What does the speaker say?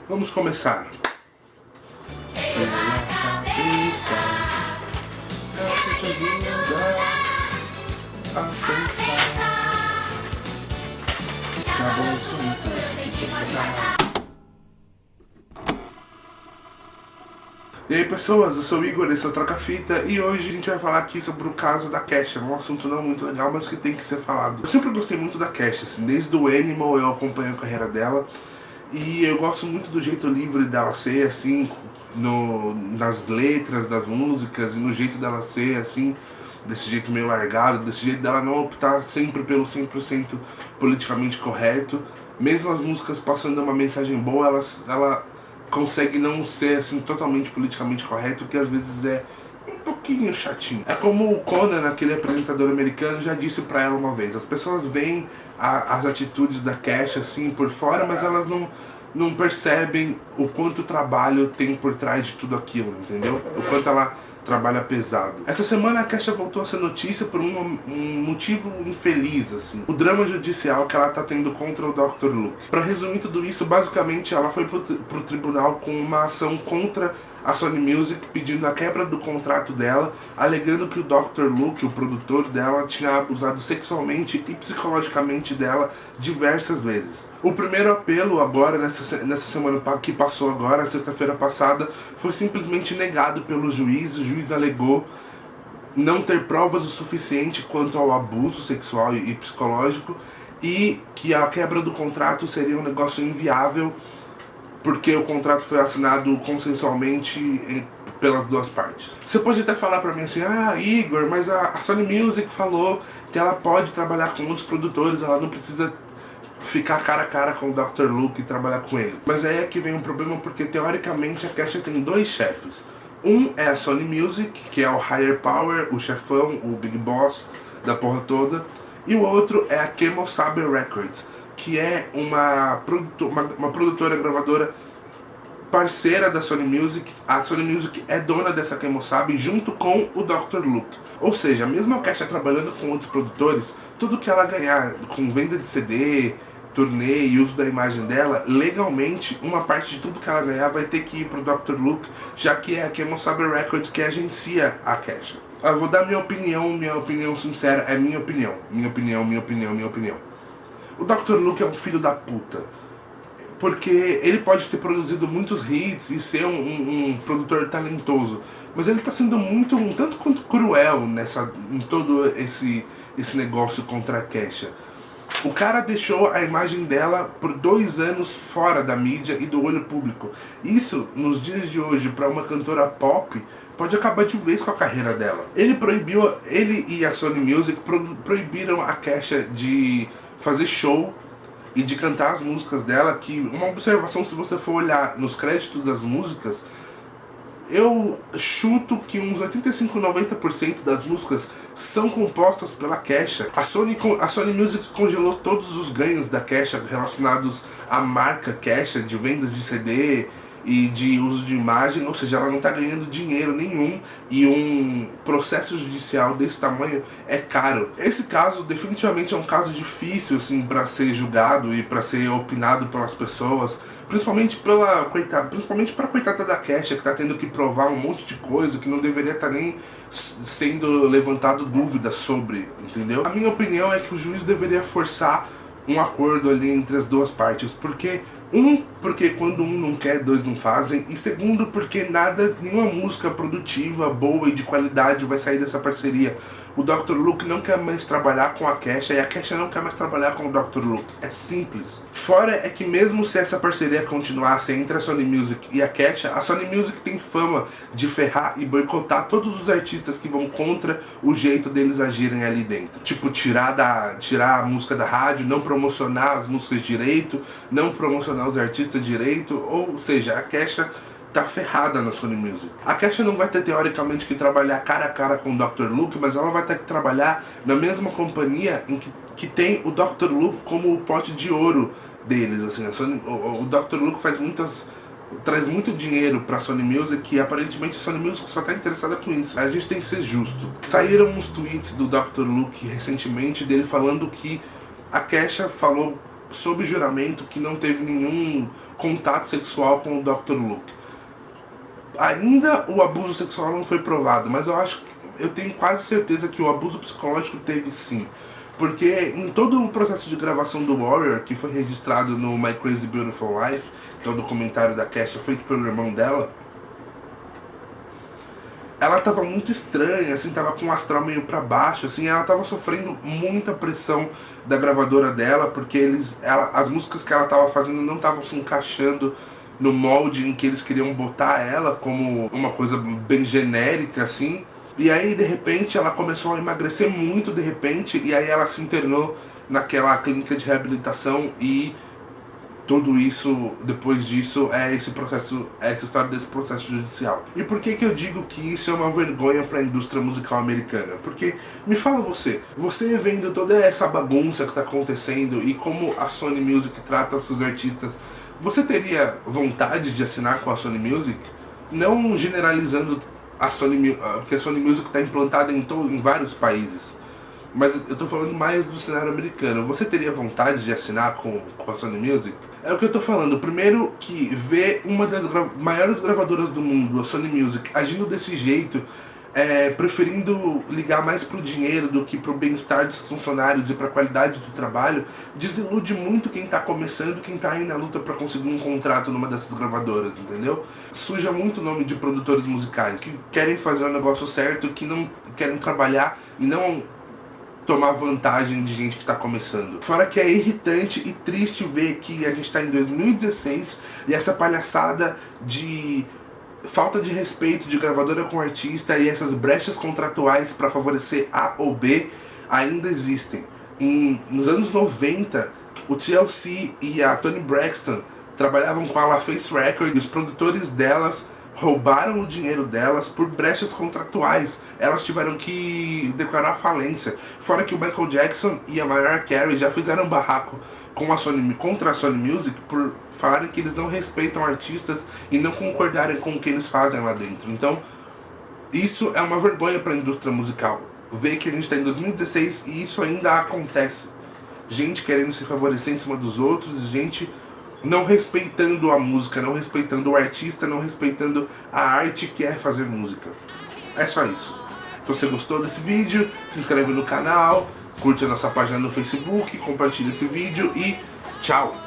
Vamos começar. E aí pessoas, eu sou o Igor, esse é o Troca Fita, e hoje a gente vai falar aqui sobre o caso da Kesha, um assunto não muito legal, mas que tem que ser falado. Eu sempre gostei muito da Kesha, assim, desde o Animal eu acompanho a carreira dela, e eu gosto muito do jeito livre dela ser, assim, nas letras das músicas e no jeito dela ser, assim, desse jeito meio largado, desse jeito dela não optar sempre pelo 100% politicamente correto. Mesmo as músicas passando uma mensagem boa, ela consegue não ser assim totalmente politicamente correto, que às vezes é um pouquinho chatinho. É como o Conan, aquele apresentador americano, já disse pra ela uma vez: as pessoas veem as atitudes da Kesha assim por fora, mas elas não percebem o quanto trabalho tem por trás de tudo aquilo, entendeu? O quanto ela trabalha pesado. Essa semana a Kesha voltou a ser notícia por um motivo infeliz, assim. O drama judicial que ela tá tendo contra o Dr. Luke. Pra resumir tudo isso, basicamente ela foi pro tribunal com uma ação contra a Sony Music, pedindo a quebra do contrato dela, alegando que o Dr. Luke, o produtor dela, tinha abusado sexualmente e psicologicamente dela diversas vezes. O primeiro apelo agora, nessa semana que passou agora, sexta-feira passada, foi simplesmente negado pelo juiz. O juiz alegou não ter provas o suficiente quanto ao abuso sexual e psicológico, e que a quebra do contrato seria um negócio inviável, porque o contrato foi assinado consensualmente pelas duas partes. Você pode até falar pra mim assim: ah, Igor, mas a Sony Music falou que ela pode trabalhar com outros produtores, ela não precisa ficar cara a cara com o Dr. Luke e trabalhar com ele. Mas aí é que vem um problema, porque teoricamente a Kesha tem dois chefes. Um é a Sony Music, que é o Higher Power, o chefão, o Big Boss da porra toda. E o outro é a Kemosabe Records, que é uma produtora gravadora parceira da Sony Music. A Sony Music é dona dessa Kemosabe junto com o Dr. Luke. Ou seja, mesmo a Kesha trabalhando com outros produtores, tudo que ela ganhar com venda de CD, turnê e uso da imagem dela, legalmente, uma parte de tudo que ela ganhar vai ter que ir pro Dr. Luke, já que é a Kemosabe Records que agencia a Kesha. Eu vou dar minha opinião sincera, é minha opinião. O Dr. Luke é um filho da puta, porque ele pode ter produzido muitos hits e ser um produtor talentoso, mas ele tá sendo um tanto quanto cruel em todo esse negócio contra a Kesha. O cara deixou a imagem dela por 2 anos fora da mídia e do olho público. Isso, nos dias de hoje, para uma cantora pop, pode acabar de vez com a carreira dela. Ele e a Sony Music proibiram a Kesha de fazer show e de cantar as músicas dela, que uma observação, se você for olhar nos créditos das músicas, eu chuto que uns 85-90% das músicas são compostas pela Kesha. A Sony Music congelou todos os ganhos da Kesha relacionados à marca Kesha, de vendas de CD e de uso de imagem, ou seja, ela não está ganhando dinheiro nenhum, e um processo judicial desse tamanho é caro. Esse caso definitivamente é um caso difícil assim para ser julgado e para ser opinado pelas pessoas, principalmente para a coitada da Kesha, que está tendo que provar um monte de coisa que não deveria estar nem sendo levantado dúvidas sobre, entendeu? A minha opinião é que o juiz deveria forçar um acordo ali entre as duas partes, porque quando um não quer, dois não fazem, e segundo, porque nenhuma música produtiva, boa e de qualidade vai sair dessa parceria. O Dr. Luke não quer mais trabalhar com a Kesha e a Kesha não quer mais trabalhar com o Dr. Luke. É simples. Fora é que mesmo se essa parceria continuasse entre a Sony Music e a Kesha, a Sony Music tem fama de ferrar e boicotar todos os artistas que vão contra o jeito deles agirem ali dentro. Tipo, tirar a música da rádio, não promocionar as músicas direito, não promocionar os artistas direito, ou seja, a Kesha tá ferrada na Sony Music. A Kesha não vai ter teoricamente que trabalhar cara a cara com o Dr. Luke, mas ela vai ter que trabalhar na mesma companhia em que tem o Dr. Luke como o pote de ouro deles, assim. O Dr. Luke traz muito dinheiro pra Sony Music, e aparentemente a Sony Music só tá interessada com isso. A gente tem que ser justo. Saíram uns tweets do Dr. Luke recentemente dele falando que a Kesha falou sob juramento que não teve nenhum contato sexual com o Dr. Luke. Ainda o abuso sexual não foi provado, mas eu tenho quase certeza que o abuso psicológico teve sim. Porque em todo o processo de gravação do Warrior, que foi registrado no My Crazy Beautiful Life, que é o documentário da Kesha feito pelo irmão dela, ela tava muito estranha, assim, tava com o astral meio pra baixo, assim, ela tava sofrendo muita pressão da gravadora dela, porque as músicas que ela tava fazendo não estavam se encaixando no molde em que eles queriam botar ela, como uma coisa bem genérica, assim. E aí, de repente, ela começou a emagrecer muito, de repente, e aí ela se internou naquela clínica de reabilitação e tudo isso, depois disso, é essa história desse processo judicial. E por que eu digo que isso é uma vergonha para a indústria musical americana? Porque, me fala você vendo toda essa bagunça que está acontecendo e como a Sony Music trata os seus artistas, você teria vontade de assinar com a Sony Music? Não generalizando a Sony, porque a Sony Music está implantada em vários países. Mas eu tô falando mais do cenário americano. Você teria vontade de assinar com a Sony Music? É o que eu tô falando. Primeiro que ver uma das maiores gravadoras do mundo, a Sony Music, agindo desse jeito, preferindo ligar mais pro dinheiro do que pro bem-estar dos funcionários e pra qualidade do trabalho, desilude muito quem tá começando, quem tá aí na luta pra conseguir um contrato numa dessas gravadoras, entendeu? Suja muito o nome de produtores musicais, que querem fazer o negócio certo, que não querem trabalhar e não tomar vantagem de gente que está começando. Fora que é irritante e triste ver que a gente está em 2016 e essa palhaçada de falta de respeito de gravadora com artista e essas brechas contratuais para favorecer A ou B ainda existem. Nos anos 90, o TLC e a Toni Braxton trabalhavam com a LaFace Records e os produtores delas roubaram o dinheiro delas por brechas contratuais. Elas tiveram que declarar falência. Fora que o Michael Jackson e a Mariah Carey já fizeram barraco contra a Sony Music por falarem que eles não respeitam artistas e não concordarem com o que eles fazem lá dentro. Então, isso é uma vergonha para a indústria musical. Ver que a gente está em 2016 e isso ainda acontece. Gente querendo se favorecer em cima dos outros, gente não respeitando a música, não respeitando o artista, não respeitando a arte que é fazer música. É só isso. Se você gostou desse vídeo, se inscreve no canal, curte a nossa página no Facebook, compartilha esse vídeo e tchau!